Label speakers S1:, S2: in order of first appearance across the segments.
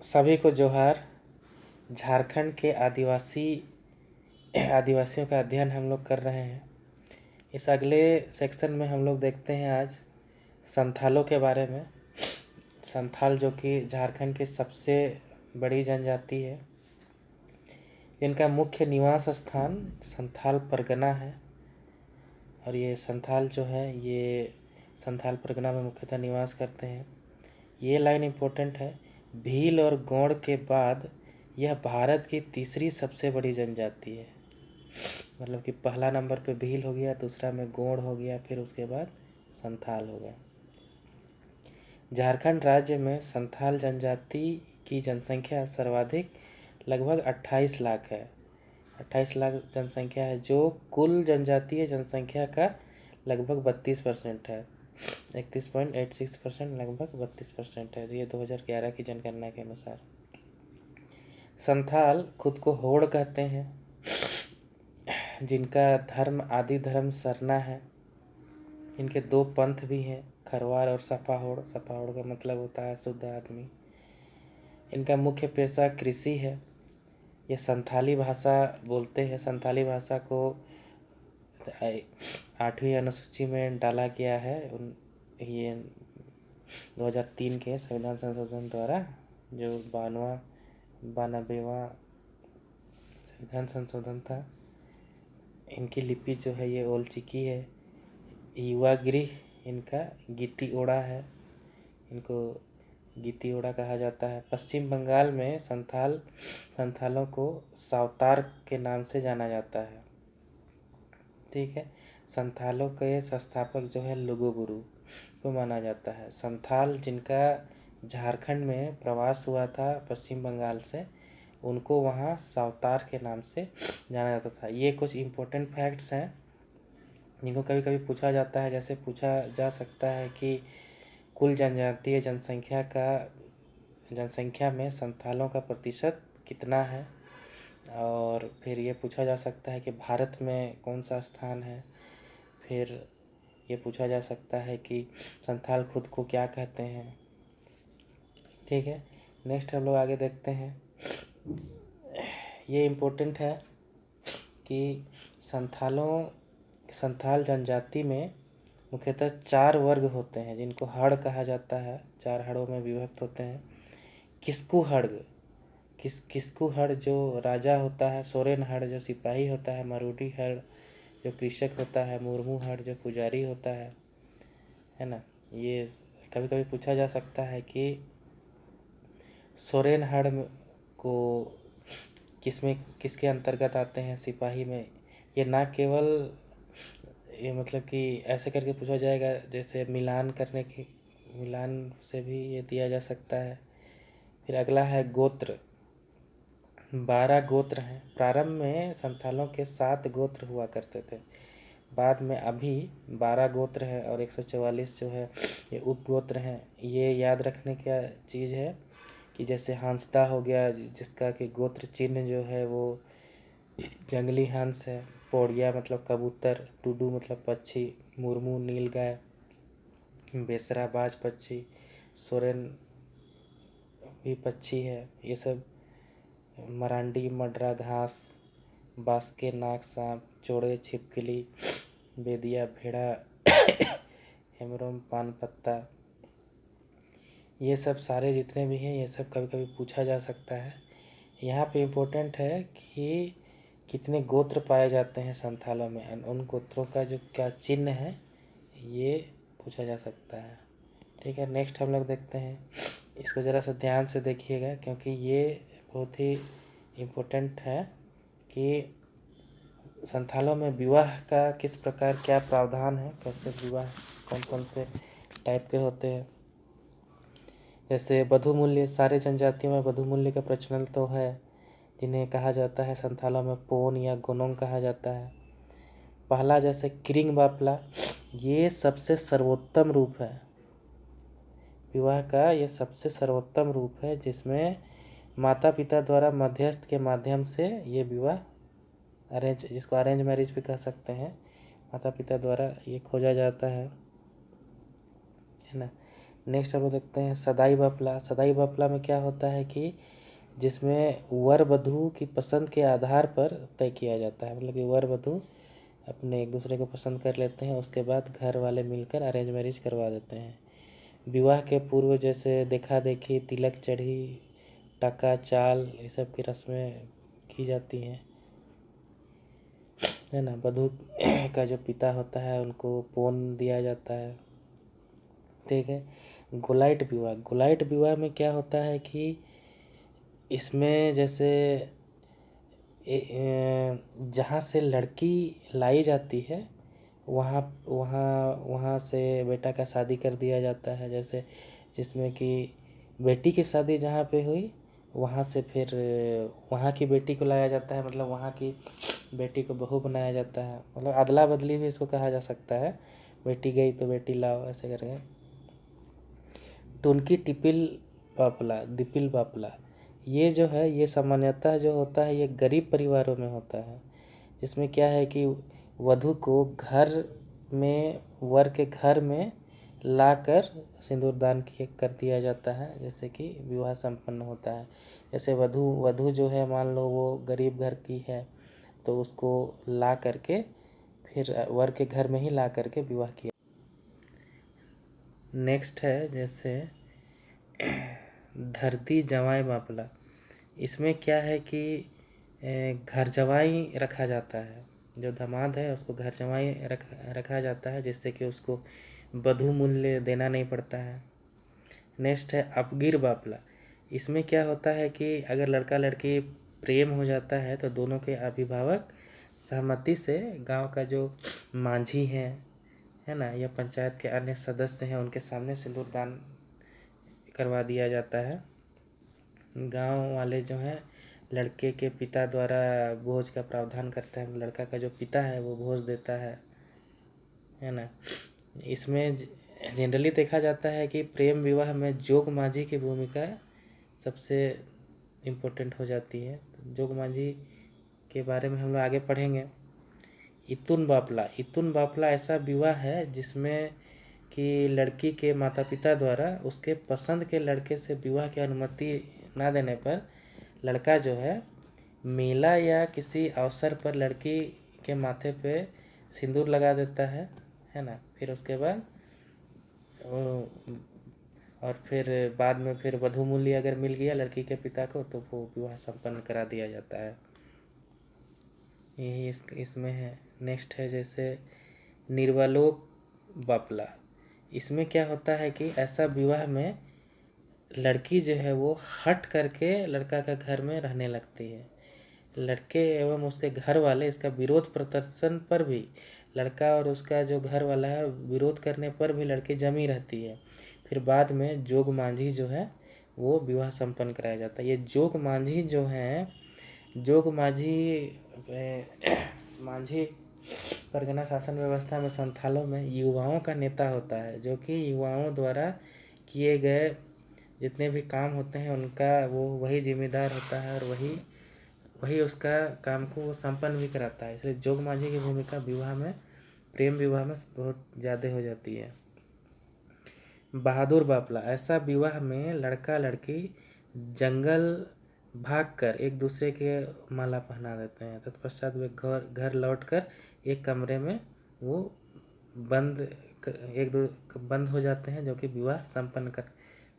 S1: सभी को जोहार। झारखंड के आदिवासियों का अध्ययन हम लोग कर रहे हैं। इस अगले सेक्शन में हम लोग देखते हैं आज संथालों के बारे में। संथाल जो कि झारखंड की सबसे बड़ी जनजाति है, इनका मुख्य निवास स्थान संथाल परगना है। और ये संथाल जो है ये संथाल परगना में मुख्यतः निवास करते हैं। ये लाइन इम्पोर्टेंट है। भील और गौड़ के बाद यह भारत की तीसरी सबसे बड़ी जनजाति है। मतलब कि पहला नंबर पे भील हो गया, दूसरा में गौड़ हो गया, फिर उसके बाद संथाल हो गया। झारखंड राज्य में संथाल जनजाति की जनसंख्या सर्वाधिक लगभग 28 लाख है। 28 लाख जनसंख्या है, जो कुल जनजातीय जनसंख्या का लगभग 32% है। 31.86% लगभग 32% है। ये 2011 की जनगणना के अनुसार। संथाल खुद को होड़ कहते हैं, जिनका धर्म आदि धर्म सरना है। इनके दो पंथ भी हैं, खरवार और सपाहोड़। सपाहोड़ का मतलब होता है शुद्ध आदमी। इनका मुख्य पेशा कृषि है। ये संथाली भाषा बोलते हैं। संथाली भाषा को 8वीं अनुसूची में डाला गया है। ये 2003 के संविधान संशोधन द्वारा जो 92वां संविधान संशोधन था। इनकी लिपि जो है ये ओल चिकी है। युवा गृह इनका गीती ओड़ा है। इनको गीती ओड़ा कहा जाता है। पश्चिम बंगाल में संथालों को सावतार के नाम से जाना जाता है। ठीक है। संथालों के संस्थापक जो है लुगुबुरु को माना जाता है। संथाल जिनका झारखंड में प्रवास हुआ था पश्चिम बंगाल से, उनको वहाँ सावतार के नाम से जाना जाता था। ये कुछ इम्पोर्टेंट फैक्ट्स हैं जिनको कभी कभी पूछा जाता है। जैसे पूछा जा सकता है कि कुल जनजातीय जनसंख्या में संथालों का प्रतिशत कितना है। और फिर ये पूछा जा सकता है कि भारत में कौन सा स्थान है। फिर ये पूछा जा सकता है कि संथाल खुद को क्या कहते हैं। ठीक है। नेक्स्ट हम लोग आगे देखते हैं। ये इम्पोर्टेंट है कि संथाल जनजाति में मुख्यतः 4 वर्ग होते हैं, जिनको हड़ कहा जाता है। 4 हड़ों में विभक्त होते हैं। किस्कू हड़ किस्कू हड़ जो राजा होता है, सोरेन हड़ जो सिपाही होता है, मरूडी हड़ जो कृषक होता है, मुर्मू हड़ जो पुजारी होता है ना। ये कभी कभी पूछा जा सकता है कि सोरेन हड़ को किसके अंतर्गत आते हैं सिपाही में। ये ना केवल ये मतलब कि ऐसे करके पूछा जाएगा, जैसे मिलान से भी ये दिया जा सकता है। फिर अगला है गोत्र। 12 गोत्र हैं। प्रारंभ में संथालों के 7 गोत्र हुआ करते थे। बाद में अभी 12 गोत्र है और 144 जो है ये उपगोत्र हैं। ये याद रखने का चीज़ है कि जैसे हंसदा हो गया, जिसका कि गोत्र चिन्ह जो है वो जंगली हंस है। पौड़िया मतलब कबूतर, टुडू मतलब पक्षी, मुर्मू नीलगाय, बेसरा बाज पक्षी, सोरेन भी पक्षी है। ये सब मरांडी मडरा घास, बास्के नाग सांप, चोड़े छिपकली, बेदिया भेड़ा, हेमरोम पान पत्ता, ये सब सारे जितने भी हैं ये सब कभी कभी पूछा जा सकता है। यहाँ पे इम्पोर्टेंट है कि कितने गोत्र पाए जाते हैं संथालों में, उन गोत्रों का जो क्या चिन्ह है ये पूछा जा सकता है। ठीक है। नेक्स्ट हम लोग देखते हैं। इसको ज़रा सा ध्यान से देखिएगा, क्योंकि ये बहुत ही इम्पोर्टेंट है कि संथालों में विवाह का किस प्रकार क्या प्रावधान है, कैसे विवाह कौन कौन से टाइप के होते हैं। जैसे वधू मूल्य, सारे जनजातियों में वधू मूल्य का प्रचलन तो है, जिन्हें कहा जाता है संथालों में पोन या गोनोंग कहा जाता है। पहला जैसे किरिंग बापला, ये सबसे सर्वोत्तम रूप है विवाह का। ये सबसे सर्वोत्तम रूप है जिसमें माता पिता द्वारा मध्यस्थ के माध्यम से ये विवाह जिसको अरेंज मैरिज भी कह सकते हैं, माता पिता द्वारा ये खोजा जाता है ना। नेक्स्ट अब देखते हैं सदाई बापला। सदाई बापला में क्या होता है कि जिसमें वर वधू की पसंद के आधार पर तय किया जाता है, मतलब कि वर वधू अपने एक दूसरे को पसंद कर लेते हैं, उसके बाद घर वाले मिलकर अरेंज मैरिज करवा देते हैं। विवाह के पूर्व जैसे देखा देखी, तिलक चढ़ी, टाका चाल, ये सब की रस्में की जाती हैं, है ना। वधू का जो पिता होता है उनको पौन दिया जाता है, ठीक है। गोलाइट विवाह। गोलाइट विवाह में क्या होता है कि इसमें जैसे जहाँ से लड़की लाई जाती है वहाँ वहाँ वहाँ से बेटा का शादी कर दिया जाता है। जैसे जिसमें कि बेटी की शादी जहाँ पे हुई वहाँ से फिर वहाँ की बेटी को लाया जाता है, मतलब वहाँ की बेटी को बहू बनाया जाता है, मतलब अदला बदली भी इसको कहा जा सकता है। बेटी गई तो बेटी लाओ, ऐसे करके। टुनकी टिपिल बापला, दिपिल बापला, ये जो है ये सामान्यतः जो होता है ये गरीब परिवारों में होता है, जिसमें क्या है कि वधू को घर में वर के घर में लाकर सिंदूरदान कर दिया जाता है, जैसे कि विवाह संपन्न होता है। जैसे वधू वधू जो है मान लो वो गरीब घर की है तो उसको ला करके फिर वर के घर में ही ला करके विवाह किया। नेक्स्ट है जैसे धरती जवाई बापला। इसमें क्या है कि घर जवाई रखा जाता है, जो दामाद है उसको घर जवाई रखा जाता है, जिससे कि उसको वधू मूल्य देना नहीं पड़ता है। नेक्स्ट है अपगिर बापला। इसमें क्या होता है कि अगर लड़का लड़की प्रेम हो जाता है तो दोनों के अभिभावक सहमति से गांव का जो मांझी है ना, या पंचायत के अन्य सदस्य हैं उनके सामने सिंदूरदान करवा दिया जाता है। गांव वाले जो हैं लड़के के पिता द्वारा भोज का प्रावधान करते हैं, लड़का का जो पिता है वो भोज देता है ना। इसमें जनरली देखा जाता है कि प्रेम विवाह में जोग मांझी की भूमिका सबसे इम्पोर्टेंट हो जाती है। तो जोग मांझी के बारे में हम लोग आगे पढ़ेंगे। इतुन बापला। इतुन बापला ऐसा विवाह है जिसमें कि लड़की के माता पिता द्वारा उसके पसंद के लड़के से विवाह की अनुमति ना देने पर लड़का जो है मेला या किसी अवसर पर लड़की के माथे पे सिंदूर लगा देता है ना। फिर उसके बाद और फिर बाद में फिर वधू मूल्य अगर मिल गया लड़की के पिता को तो वो विवाह संपन्न करा दिया जाता है। यही इसमें है। नेक्स्ट है जैसे निर्वालोक बापला। इसमें क्या होता है कि ऐसा विवाह में लड़की जो है वो हट करके लड़का का घर में रहने लगती है। लड़के एवं उसके घर वाले इसका विरोध प्रदर्शन पर भी लड़का और उसका जो घर वाला है विरोध करने पर भी लड़की जमी रहती है। फिर बाद में जोग मांझी जो है वो विवाह संपन्न कराया जाता है। ये जोग मांझी जो है, जोग मांझी मांझी परगना शासन व्यवस्था में संथालों में युवाओं का नेता होता है, जो कि युवाओं द्वारा किए गए जितने भी काम होते हैं उनका वो वही जिम्मेदार होता है और वही उसका काम को वो संपन्न भी कराता है। इसलिए जोग मांझी की भूमिका विवाह में, प्रेम विवाह में बहुत ज़्यादा हो जाती है। बहादुर बापला। ऐसा विवाह में लड़का लड़की जंगल भागकर एक दूसरे के माला पहना देते हैं, तत्पश्चात वे घर लौटकर एक कमरे में वो बंद हो जाते हैं, जो कि विवाह संपन्न कर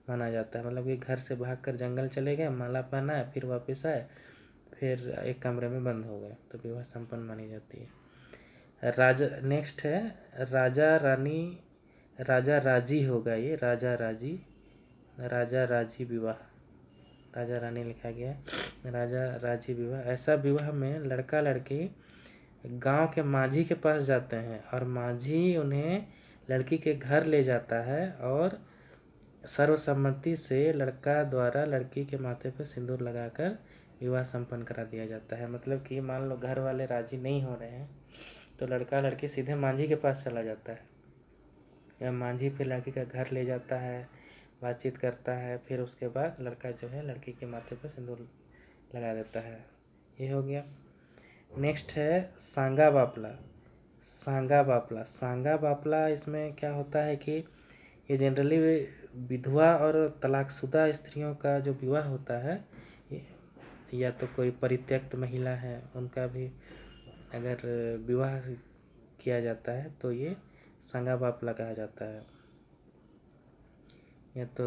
S1: माना जाता है। मतलब कि घर से भागकर जंगल चले गए, माला पहना है, फिर वापस आए, फिर एक कमरे में बंद हो गए, तो विवाह संपन्न मानी जाती है। राजा नेक्स्ट है राजा रानी, राजा राजी होगा, ये राजा राजी विवाह, राजा रानी लिखा गया है, राजा राजी विवाह। ऐसा विवाह में लड़का लड़की गांव के मांझी के पास जाते हैं और मांझी उन्हें लड़की के घर ले जाता है और सर्वसम्मति से लड़का द्वारा लड़की के माथे पर सिंदूर लगाकर विवाह संपन्न करा दिया जाता है। मतलब कि मान लो घर वाले राजी नहीं हो रहे हैं तो लड़का लड़की सीधे मांझी के पास चला जाता है, या मांझी फिर लड़की का घर ले जाता है, बातचीत करता है, फिर उसके बाद लड़का जो है लड़की के माथे पर सिंदूर लगा देता है। ये हो गया। नेक्स्ट है सांगा बापला। सांगा बापला। सांगा बापला इसमें क्या होता है कि ये जनरली विधवा और तलाकशुदा स्त्रियों का जो विवाह होता है, या तो कोई परित्यक्त महिला है उनका भी अगर विवाह किया जाता है तो ये सांगा बापला कहा जाता है। या तो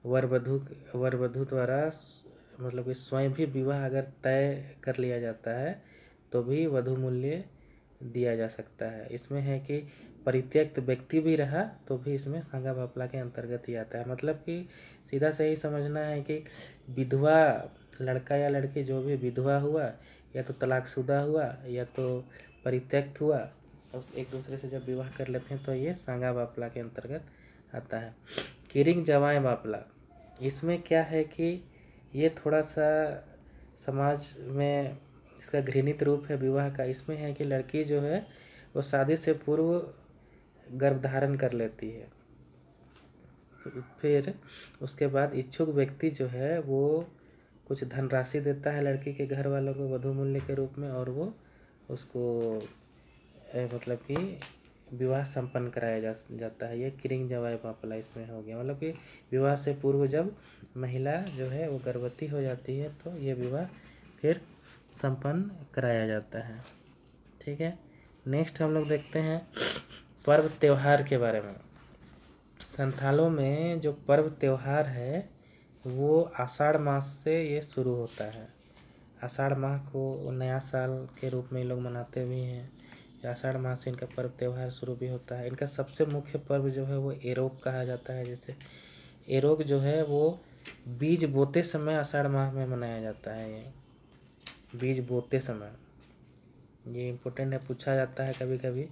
S1: वर वधू द्वारा मतलब कि स्वयं भी विवाह अगर तय कर लिया जाता है तो भी वधू मूल्य दिया जा सकता है। इसमें है कि परित्यक्त व्यक्ति भी रहा तो भी इसमें सांगा बापला के अंतर्गत ही आता है। मतलब कि सीधा सही समझना है कि विधवा लड़का या लड़की जो भी विधवा हुआ या तो तलाकशुदा हुआ या तो परित्यक्त हुआ, एक दूसरे से जब विवाह कर लेते हैं तो ये सांगा बापला के अंतर्गत आता है। किरिंग जवाई बापला, इसमें क्या है कि ये थोड़ा सा समाज में इसका घृणित रूप है विवाह का। इसमें है कि लड़की जो है वो शादी से पूर्व गर्भधारण कर लेती है, फिर उसके बाद इच्छुक व्यक्ति जो है वो कुछ धनराशि देता है लड़की के घर वालों को वधू मूल्य के रूप में, और वो उसको मतलब कि विवाह संपन्न कराया जाता है। ये किरिंग जवाई बापला इसमें हो गया। मतलब कि विवाह से पूर्व जब महिला जो है वो गर्भवती हो जाती है तो ये विवाह फिर संपन्न कराया जाता है। ठीक है, नेक्स्ट हम लोग देखते हैं पर्व त्योहार के बारे में। संथालों में जो पर्व त्योहार है वो आषाढ़ मास से ये शुरू होता है। आषाढ़ माह को नया साल के रूप में लोग मनाते भी हैं। आषाढ़ माह से इनका पर्व त्यौहार शुरू भी होता है। इनका सबसे मुख्य पर्व जो है वो एरोग कहा जाता है। जैसे एरोग जो है वो बीज बोते समय आषाढ़ माह में मनाया जाता है। ये बीज बोते समय, ये इम्पोर्टेंट है, पूछा जाता है कभी कभी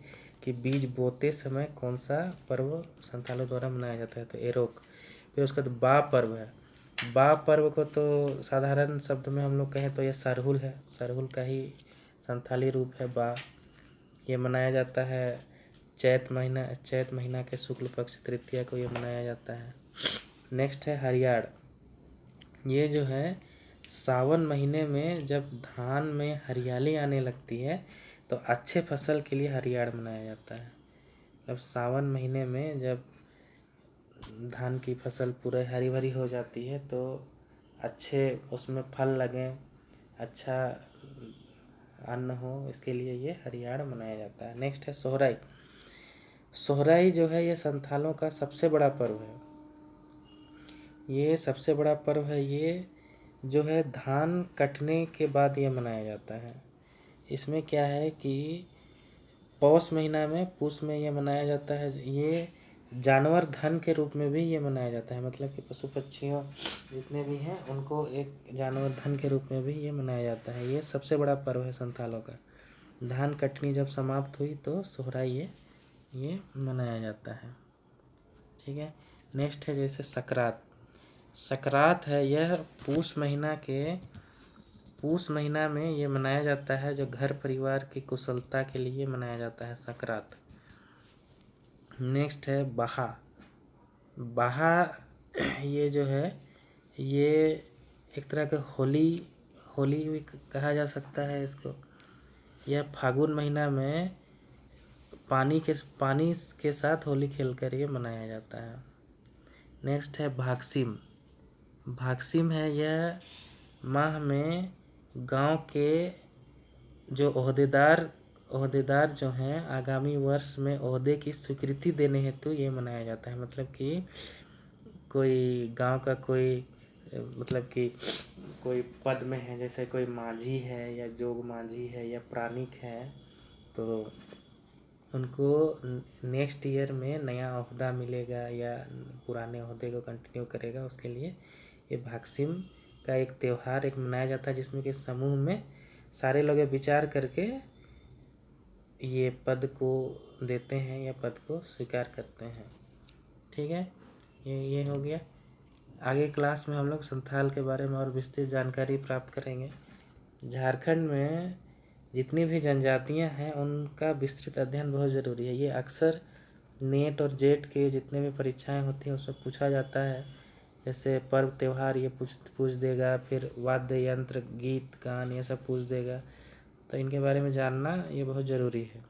S1: कि बीज बोते समय कौन सा पर्व संथालों द्वारा मनाया जाता है, तो एरोग। फिर उसका तो बा पर्व है। बा पर्व को तो साधारण शब्द में हम लोग कहें तो ये सरहुल है, सरहुल का ही संथाली रूप है बा। ये मनाया जाता है चैत महीना के शुक्ल पक्ष तृतीया को ये मनाया जाता है। नेक्स्ट है हरियाड़। ये जो है सावन महीने में जब धान में हरियाली आने लगती है तो अच्छे फसल के लिए हरियाड़ मनाया जाता है। जब सावन महीने में जब धान की फसल पूरे हरी भरी हो जाती है तो अच्छे उसमें फल लगें, अच्छा अन्न हो, इसके लिए ये हरियाड़ मनाया जाता है। नेक्स्ट है सोहराई। सोहराई जो है ये संथालों का सबसे बड़ा पर्व है। ये सबसे बड़ा पर्व है। ये जो है धान कटने के बाद ये मनाया जाता है। इसमें क्या है कि पौष महीना में पूष में ये मनाया जाता है। ये जानवर धन के रूप में भी ये मनाया जाता है। मतलब कि पशु पक्षियों जितने भी हैं उनको एक जानवर धन के रूप में भी ये मनाया जाता है। ये सबसे बड़ा पर्व है संथालों का। धान कटनी जब समाप्त हुई तो सोहराई ये मनाया जाता है। ठीक है, नेक्स्ट है जैसे सकरात। सकरात है, यह पूष महीना में ये मनाया जाता है। जो घर परिवार की कुशलता के लिए मनाया जाता है सकरात। नेक्स्ट है बहा। बहा ये जो है ये एक तरह का होली भी कहा जा सकता है इसको। यह फागुन महीना में पानी के साथ होली खेलकर ये मनाया जाता है। नेक्स्ट है भागसिम। भागसिम है, यह माह में गांव के जो ओहदेदार जो हैं आगामी वर्ष में ओहदे की स्वीकृति देने हेतु ये मनाया जाता है। मतलब कि कोई गांव का कोई मतलब कि कोई पद में है, जैसे कोई माझी है या जोग माझी है या प्राणिक है, तो उनको नेक्स्ट ईयर में नया ओहदा मिलेगा या पुराने ओहदे को कंटिन्यू करेगा, उसके लिए ये भागसिम का एक त्यौहार एक मनाया जाता है जिसमें कि समूह में सारे लोग विचार करके ये पद को देते हैं या पद को स्वीकार करते हैं। ठीक है, ये हो गया। आगे क्लास में हम लोग संथाल के बारे में और विस्तृत जानकारी प्राप्त करेंगे। झारखंड में जितनी भी जनजातियां हैं उनका विस्तृत अध्ययन बहुत ज़रूरी है। ये अक्सर नेट और जेट के जितने भी परीक्षाएं होती हैं उसमें पूछा जाता है। जैसे पर्व त्यौहार ये पूछ देगा, फिर वाद्य यंत्र गीत गान ये सब पूछ देगा, तो इनके बारे में जानना ये बहुत ज़रूरी है।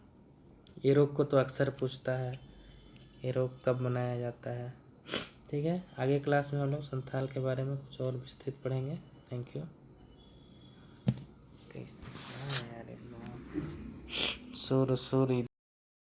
S1: एरोग को तो अक्सर पूछता है, एरोग कब मनाया जाता है। ठीक है, आगे क्लास में हम लोग संथाल के बारे में कुछ और विस्तृत पढ़ेंगे। Thank you. कैसे यार, सुर सुर